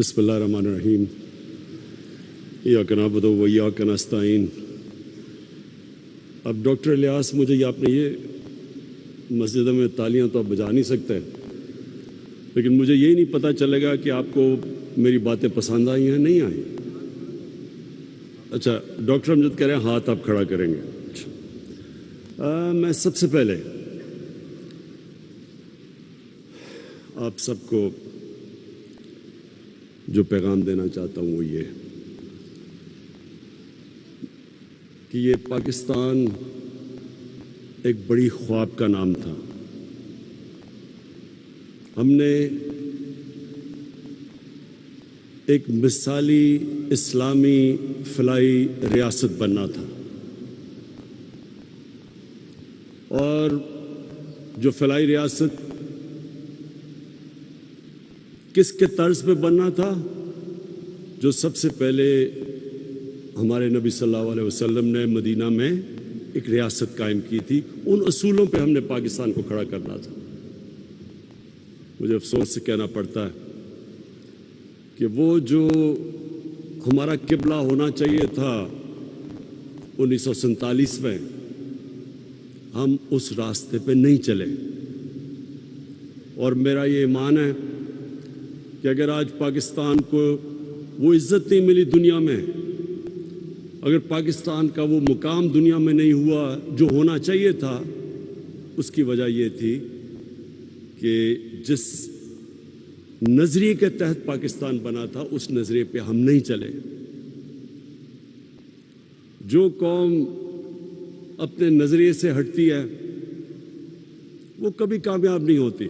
بسم اللہ الرحمن الرحیم ایاک نعبد و ایاک نستعین۔ اب ڈاکٹر الیاس، مجھے یہ آپ نے یہ مسجد میں تالیاں تو آپ بجا نہیں سکتے، لیکن مجھے یہی نہیں پتہ چلے گا کہ آپ کو میری باتیں پسند آئی ہیں نہیں آئیں۔ اچھا، ڈاکٹر امجد کہہ رہے ہیں ہاتھ آپ کھڑا کریں گے۔ میں سب سے پہلے آپ سب کو جو پیغام دینا چاہتا ہوں وہ یہ کہ یہ پاکستان ایک بڑی خواب کا نام تھا۔ ہم نے ایک مثالی اسلامی فلاحی ریاست بننا تھا، اور جو فلاحی ریاست کس کے طرز پہ بننا تھا؟ جو سب سے پہلے ہمارے نبی صلی اللہ علیہ وسلم نے مدینہ میں ایک ریاست قائم کی تھی، ان اصولوں پہ ہم نے پاکستان کو کھڑا کرنا تھا۔ مجھے افسوس سے کہنا پڑتا ہے کہ وہ جو ہمارا قبلہ ہونا چاہیے تھا 1947 میں، ہم اس راستے پہ نہیں چلے۔ اور میرا یہ ایمان ہے کہ اگر آج پاکستان کو وہ عزت نہیں ملی دنیا میں، اگر پاکستان کا وہ مقام دنیا میں نہیں ہوا جو ہونا چاہیے تھا، اس کی وجہ یہ تھی کہ جس نظریے کے تحت پاکستان بنا تھا اس نظریے پہ ہم نہیں چلے۔ جو قوم اپنے نظریے سے ہٹتی ہے وہ کبھی کامیاب نہیں ہوتی۔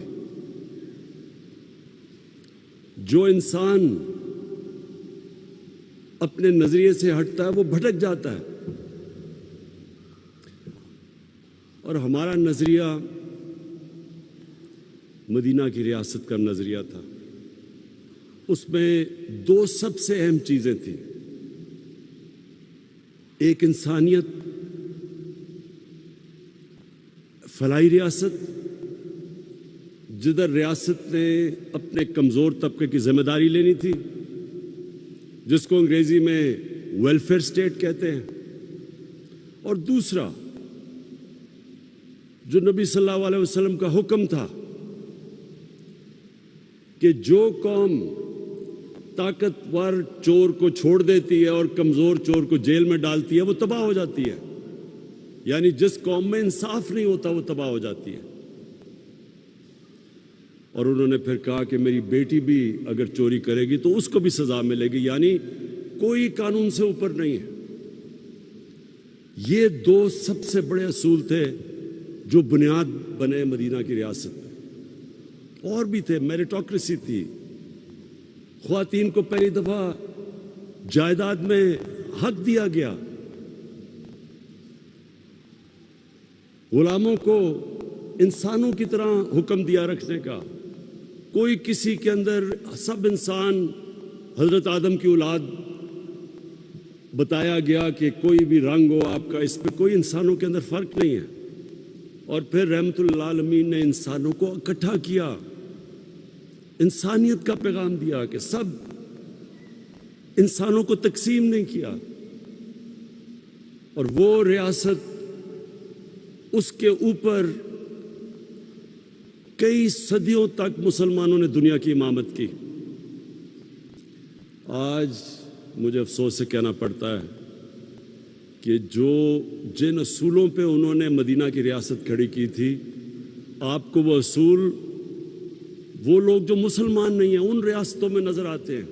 جو انسان اپنے نظریے سے ہٹتا ہے وہ بھٹک جاتا ہے، اور ہمارا نظریہ مدینہ کی ریاست کا نظریہ تھا۔ اس میں دو سب سے اہم چیزیں تھیں، ایک انسانیت، فلاحی ریاست جدھر ریاست نے اپنے کمزور طبقے کی ذمہ داری لینی تھی، جس کو انگریزی میں ویلفیئر اسٹیٹ کہتے ہیں، اور دوسرا جو نبی صلی اللہ علیہ وسلم کا حکم تھا کہ جو قوم طاقتور چور کو چھوڑ دیتی ہے اور کمزور چور کو جیل میں ڈالتی ہے وہ تباہ ہو جاتی ہے، یعنی جس قوم میں انصاف نہیں ہوتا وہ تباہ ہو جاتی ہے۔ اور انہوں نے پھر کہا کہ میری بیٹی بھی اگر چوری کرے گی تو اس کو بھی سزا ملے گی، یعنی کوئی قانون سے اوپر نہیں ہے۔ یہ دو سب سے بڑے اصول تھے جو بنیاد بنے مدینہ کی ریاست میں۔ اور بھی تھے، میریٹوکریسی تھی، خواتین کو پہلی دفعہ جائیداد میں حق دیا گیا، غلاموں کو انسانوں کی طرح حکم دیا رکھنے کا، کوئی کسی کے اندر، سب انسان حضرت آدم کی اولاد بتایا گیا کہ کوئی بھی رنگ ہو آپ کا، اس پہ کوئی انسانوں کے اندر فرق نہیں ہے۔ اور پھر رحمت اللہ عالمین نے انسانوں کو اکٹھا کیا، انسانیت کا پیغام دیا کہ سب انسانوں کو تقسیم نہیں کیا، اور وہ ریاست اس کے اوپر کئی صدیوں تک مسلمانوں نے دنیا کی امامت کی۔ آج مجھے افسوس سے کہنا پڑتا ہے کہ جن اصولوں پہ انہوں نے مدینہ کی ریاست کھڑی کی تھی، آپ کو وہ اصول وہ لوگ جو مسلمان نہیں ہیں ان ریاستوں میں نظر آتے ہیں۔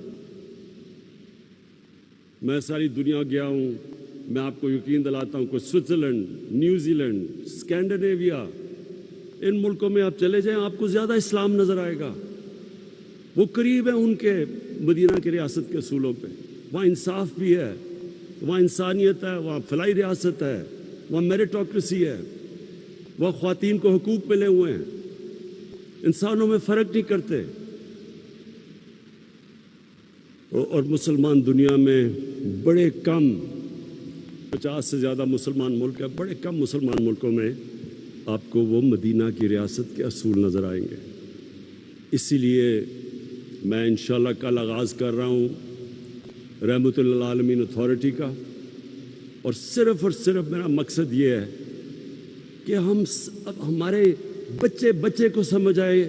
میں ساری دنیا گیا ہوں، میں آپ کو یقین دلاتا ہوں کہ سوئٹزرلینڈ، نیوزی لینڈ، اسکینڈینیویا، ان ملکوں میں آپ چلے جائیں آپ کو زیادہ اسلام نظر آئے گا، وہ قریب ہے ان کے مدینہ کی ریاست کے اصولوں پہ۔ وہاں انصاف بھی ہے، وہاں انسانیت ہے، وہاں فلاحی ریاست ہے، وہاں میریٹوکریسی ہے، وہاں خواتین کو حقوق ملے ہوئے ہیں، انسانوں میں فرق نہیں کرتے۔ اور مسلمان دنیا میں بڑے کم، 50 سے زیادہ مسلمان ملک ہیں، بڑے کم مسلمان ملکوں میں آپ کو وہ مدینہ کی ریاست کے اصول نظر آئیں گے۔ اسی لیے मैं इंशाल्लाह कल आगाज़ कर रहा हूँ रहमतुल्लिल आलमीन अथॉरिटी का, और सिर्फ मेरा मकसद ये है कि अब हमारे बच्चे बच्चे को समझ आए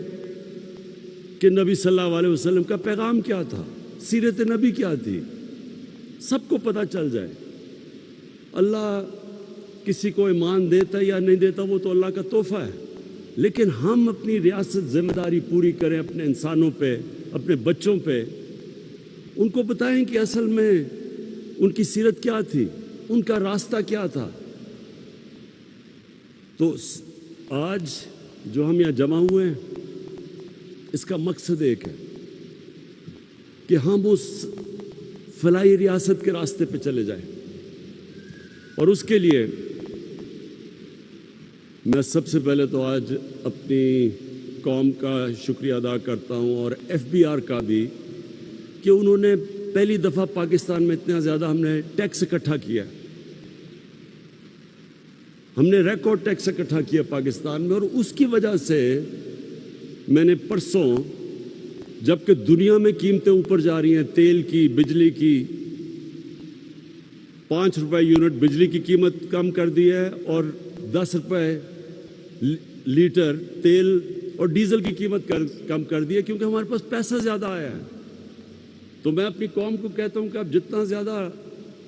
कि नबी सल्लल्लाहु अलैहि वसल्लम का पैगाम क्या था, सीरत नबी क्या थी, सबको पता चल जाए। अल्लाह किसी को ईमान देता या नहीं देता वो तो अल्लाह का तोहफा है, लेकिन हम अपनी रियासत जिम्मेदारी पूरी करें अपने इंसानों पे, अपने बच्चों पे, उनको बताएं कि असल में उनकी सीरत क्या थी, उनका रास्ता क्या था। तो आज जो हम यहाँ जमा हुए हैं, इसका मकसद एक है कि हम उस फलाही रियासत के रास्ते पे चले जाएं, और उसके लिए मैं सबसे पहले तो आज अपनी कौम का शुक्रिया अदा करता हूँ और FBR का भी, कि उन्होंने पहली दफ़ा पाकिस्तान में इतना ज़्यादा हमने टैक्स इकट्ठा किया, हमने रिकॉर्ड टैक्स इकट्ठा किया पाकिस्तान में। और उसकी वजह से मैंने परसों, जबकि दुनिया में कीमतें ऊपर जा रही हैं, तेल की, बिजली की, 5 रुपए यूनिट बिजली की कीमत कम कर दी है और 10 रुपए लीटर तेल और डीजल की कीमत कम कर दी है, क्योंकि हमारे पास पैसा ज़्यादा आया है। तो मैं अपनी कौम को कहता हूँ कि आप जितना ज़्यादा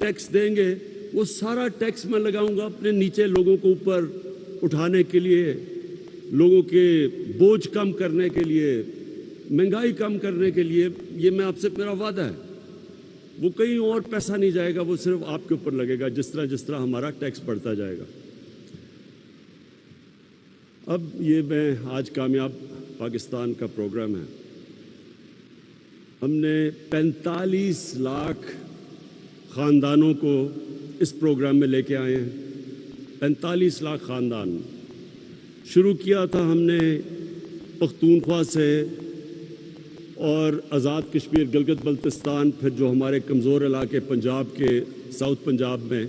टैक्स देंगे वो सारा टैक्स मैं लगाऊंगा अपने नीचे लोगों को ऊपर उठाने के लिए, लोगों के बोझ कम करने के लिए, महंगाई कम करने के लिए। ये मैं आपसे, मेरा वादा है, वो कहीं और पैसा नहीं जाएगा, वो सिर्फ आपके ऊपर लगेगा जिस तरह हमारा टैक्स बढ़ता जाएगा। अब ये मैं आज कामयाब पाकिस्तान का प्रोग्राम है, हमने 45 लाख ख़ानदानों को इस प्रोग्राम में लेके आए हैं। 45 लाख ख़ानदान शुरू किया था हमने पख्तूनख्वा से और आज़ाद कश्मीर गिलगित बल्तिस्तान, फिर जो हमारे कमज़ोर इलाके पंजाब के साउथ पंजाब में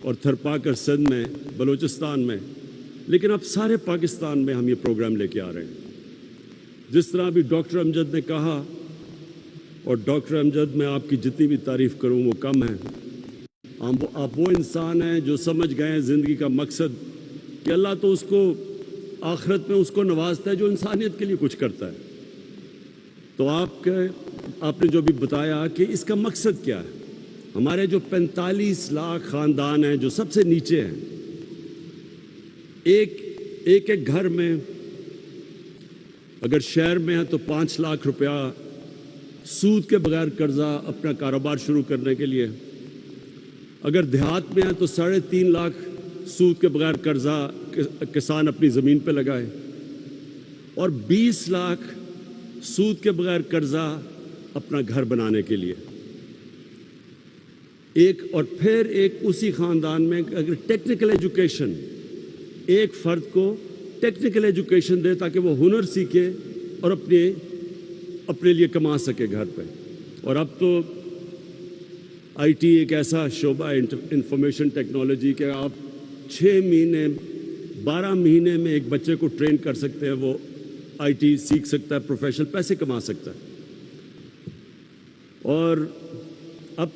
और थरपाकर सिंध में, बलूचिस्तान में, लेकिन अब सारे पाकिस्तान में हम ये प्रोग्राम लेके आ रहे हैं। जिस तरह अभी डॉक्टर अमजद ने कहा, और डॉक्टर अमजद मैं आपकी जितनी भी तारीफ़ करूं वो कम है। आप वो इंसान हैं जो समझ गए हैं ज़िंदगी का मकसद, कि अल्लाह तो उसको आखिरत में उसको नवाजता है जो इंसानियत के लिए कुछ करता है। तो आपने जो भी बताया कि इसका मकसद क्या है, हमारे जो 45 लाख ख़ानदान हैं जो सबसे नीचे हैं, एक घर में अगर शहर में है तो 5 लाख रुपया सूद के बगैर कर्जा अपना कारोबार शुरू करने के लिए, अगर देहात में है तो 3.5 लाख सूद के बगैर कर्जा किसान अपनी ज़मीन पे लगाए, और 20 लाख सूद के बगैर कर्जा अपना घर बनाने के लिए और फिर एक उसी ख़ानदान में अगर टेक्निकल एजुकेशन, एक फ़र्द को टेक्निकल एजुकेशन दे ताकि वो हुनर सीखे और अपने लिए कमा सके घर पे। और अब तो IT एक ऐसा शोबा है, इंफॉर्मेशन टेक्नोलॉजी, के आप 6 महीने 12 महीने में एक बच्चे को ट्रेन कर सकते हैं, वो IT सीख सकता है, प्रोफेशनल पैसे कमा सकता है। और अब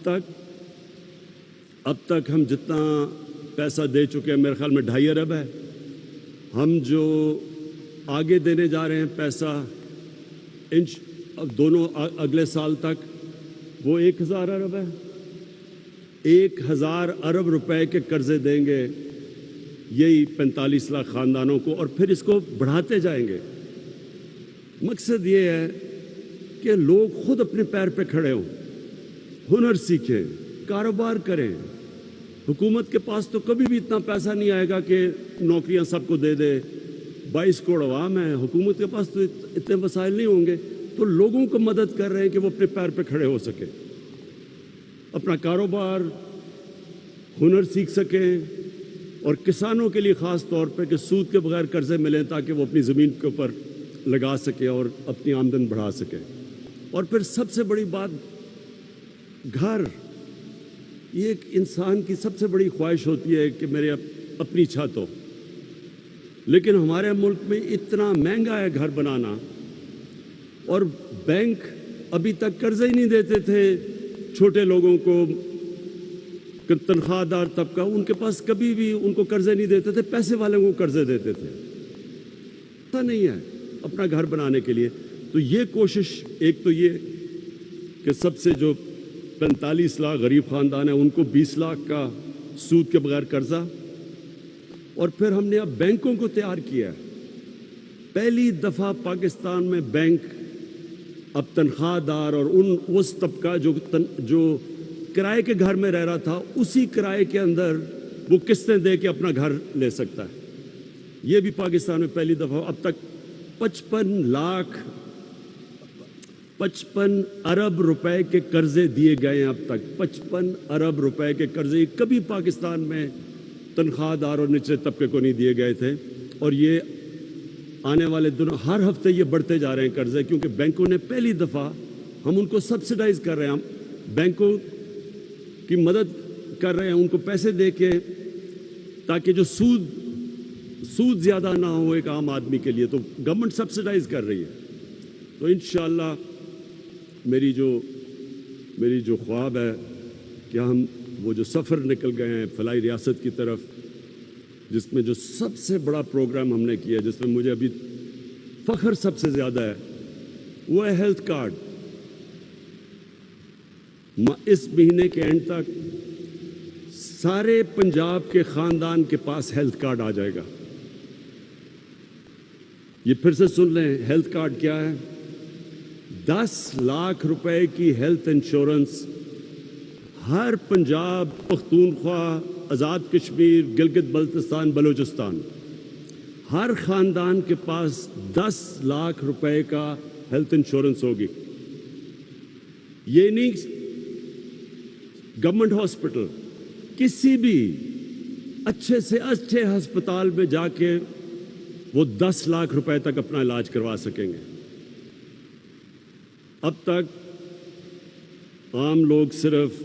तक हम जितना पैसा दे चुके हैं, मेरे ख्याल में 2.5 अरब है। हम जो आगे देने जा रहे हैं पैसा दोनों अगले साल तक, वो 1000 अरब है। 1000 अरब रुपए के कर्जे देंगे यही 45 लाख ख़ानदानों को, और फिर इसको बढ़ाते जाएंगे। मकसद ये है कि लोग खुद अपने पैर पे खड़े हों, हुनर सीखें, कारोबार करें। हुकूमत के पास तो कभी भी इतना पैसा नहीं आएगा कि नौकरियां सबको दे दे। 22 करोड़ अवाम है, हुकूमत के पास तो इतने वसाइल नहीं होंगे। तो लोगों को मदद कर रहे हैं कि वो अपने पैर पे खड़े हो सके, अपना कारोबार, हुनर सीख सकें, और किसानों के लिए ख़ास तौर पे कि सूद के बगैर कर्जे मिलें ताकि वो अपनी ज़मीन के ऊपर लगा सके और अपनी आमदन बढ़ा सके। और फिर सबसे बड़ी बात, घर। ये एक इंसान की सबसे बड़ी ख्वाहिश होती है कि मेरे अपनी छत हो, लेकिन हमारे मुल्क में इतना महंगा है घर बनाना, और बैंक अभी तक कर्जे ही नहीं देते थे छोटे लोगों को, तनख्वाहदार तबका, उनके पास कभी भी उनको कर्जे नहीं देते थे, पैसे वालों को कर्जे देते थे। ऐसा नहीं है अपना घर बनाने के लिए। तो ये कोशिश, एक तो ये कि सबसे जो 45 लाख गरीब ख़ानदान है उनको 20 लाख का सूद के बगैर कर्जा, और फिर हमने अब बैंकों को तैयार किया। पहली दफ़ा पाकिस्तान में बैंक अब तनख्वाहदार और उस तबका जो किराए के घर में रह रहा था, उसी किराए के अंदर वो किस्तें दे के अपना घर ले सकता है। ये भी पाकिस्तान में पहली दफ़ा। अब तक 55 अरब रुपए के कर्जे दिए गए हैं। अब तक 55 अरब रुपए के कर्जे कभी पाकिस्तान में तनख्वाहदार और निचले तबके को नहीं दिए गए थे। और ये आने वाले दिनों हर हफ्ते ये बढ़ते जा रहे हैं कर्जे, क्योंकि बैंकों ने पहली दफ़ा, हम उनको सब्सिडाइज कर रहे हैं, हम बैंकों की मदद कर रहे हैं उनको पैसे दे के, ताकि जो सूद ज़्यादा ना हो एक आम आदमी के लिए। तो गवर्नमेंट सब्सिडाइज कर रही है। तो इंशाअल्लाह मेरी जो ख्वाब है कि हम वो जो सफ़र निकल गए हैं फलाई रियासत की तरफ, जिसमें जो सबसे बड़ा प्रोग्राम हमने किया, जिसमें मुझे अभी फ़ख्र सबसे ज़्यादा है, वो है हेल्थ कार्ड। इस महीने के एंड तक सारे पंजाब के ख़ानदान के पास हेल्थ कार्ड आ जाएगा। ये फिर से सुन लें, हेल्थ कार्ड क्या है? 10 लाख रुपए की हेल्थ इंश्योरेंस हर पंजाब, पख्तूनख्वा, आज़ाद कश्मीर, गिलगित बल्तिस्तान, बलूचिस्तान, हर ख़ानदान के पास 10 लाख रुपए का हेल्थ इंश्योरेंस होगी। ये नहीं गवर्नमेंट हॉस्पिटल, किसी भी अच्छे से अच्छे अस्पताल में जाके वो 10 लाख रुपए तक अपना इलाज करवा सकेंगे। अब तक आम लोग सिर्फ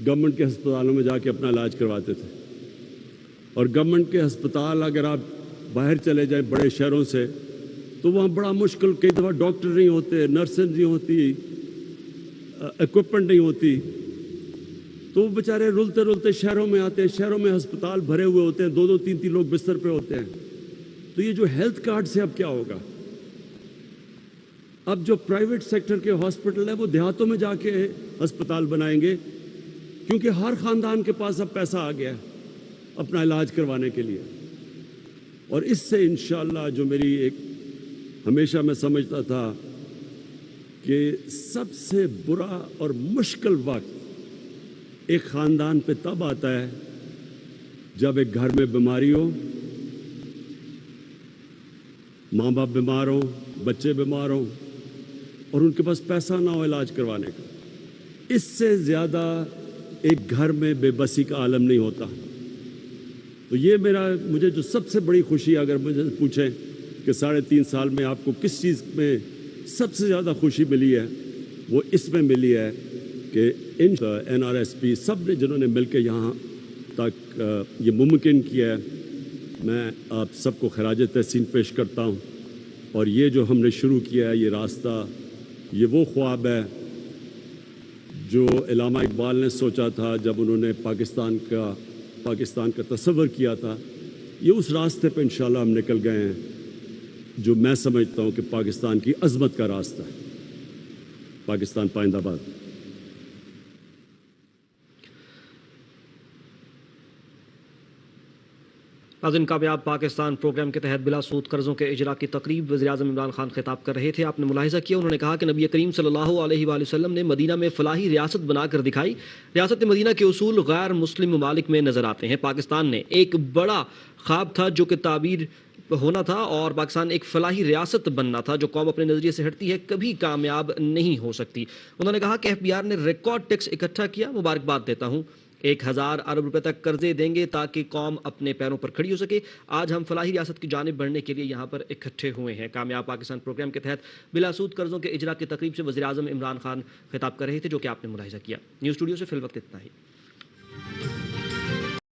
गवर्नमेंट के अस्पतालों में जाके अपना इलाज करवाते थे, और गवर्नमेंट के अस्पताल अगर आप बाहर चले जाएं बड़े शहरों से, तो वहाँ बड़ा मुश्किल, कई दफ़ा डॉक्टर नहीं होते, नर्सें नहीं होती, इक्विपमेंट नहीं होती, तो बेचारे रुलते रुलते शहरों में आते हैं। शहरों में अस्पताल भरे हुए होते हैं, 2-2, 3-3 लोग बिस्तर पे होते हैं। तो ये जो हेल्थ कार्ड से अब क्या होगा? अब जो प्राइवेट सेक्टर के हॉस्पिटल है वो देहातों में जाके अस्पताल बनाएंगे, क्योंकि हर ख़ानदान के पास अब पैसा आ गया है अपना इलाज करवाने के लिए। और इससे इंशाअल्लाह जो मेरी एक हमेशा मैं समझता था कि सबसे बुरा और मुश्किल वक्त एक ख़ानदान पे तब आता है जब एक घर में बीमारी हो, माँ बाप बीमार हो, बच्चे बीमार हो, और उनके पास पैसा ना हो इलाज करवाने का। इससे ज़्यादा एक घर में बेबसी का आलम नहीं होता। तो ये मुझे जो सबसे बड़ी खुशी, अगर मुझे पूछें कि 3.5 साल में आपको किस चीज़ में सबसे ज़्यादा खुशी मिली है, वो इसमें मिली है कि इन NRSP सब ने जिन्होंने मिलकर यहाँ तक ये मुमकिन किया है, मैं आप सबको खराज तहसीन पेश करता हूँ। और ये जो हमने शुरू किया है, ये रास्ता, ये वो ख्वाब है जो इलामा इकबाल ने सोचा था जब उन्होंने पाकिस्तान का तस्वर किया था। ये उस रास्ते पे इंशाल्लाह हम निकल गए हैं, जो मैं समझता हूँ कि पाकिस्तान की अज़मत का रास्ता है। पाकिस्तान पाइंदाबाद। नाज़रीन, कामयाब पाकिस्तान प्रोग्राम के तहत बिला सूद कर्ज़ों के इजरा की तकरीब वज़ीर-ए-आज़म इमरान खान खिताब कर रहे थे। आपने मुलाहिज़ा किया, उन्होंने कहा कि नबी करीम सल्लल्लाहु अलैहि वसल्लम ने मदीना में फ़लाही रियासत बनाकर दिखाई। रियासत मदीना के उसूल गैर मुस्लिम ममालिक में नज़र आते हैं। पाकिस्तान ने एक बड़ा ख्वाब था जो कि ताबीर होना था, और पाकिस्तान एक फ़लाही रियासत बनना था। जो कौम अपने नज़रिए से हटती है कभी कामयाब नहीं हो सकती। उन्होंने कहा कि FBR ने रिकॉर्ड टैक्स इकट्ठा किया, मुबारकबाद देता हूँ। 1000 अरब रुपए तक कर्जे देंगे ताकि कौम अपने पैरों पर खड़ी हो सके। आज हम फलाही रियासत की जानिब बढ़ने के लिए यहाँ पर इकट्ठे हुए हैं। कामयाब पाकिस्तान प्रोग्राम के तहत बिलासूद कर्जों के इजरा की तकरीब से वज़ीर-ए-आज़म इमरान खान खिताब कर रहे थे, जो कि आपने मुलाहिज़ा किया। न्यूज़ स्टूडियो से फिल वक्त इतना ही।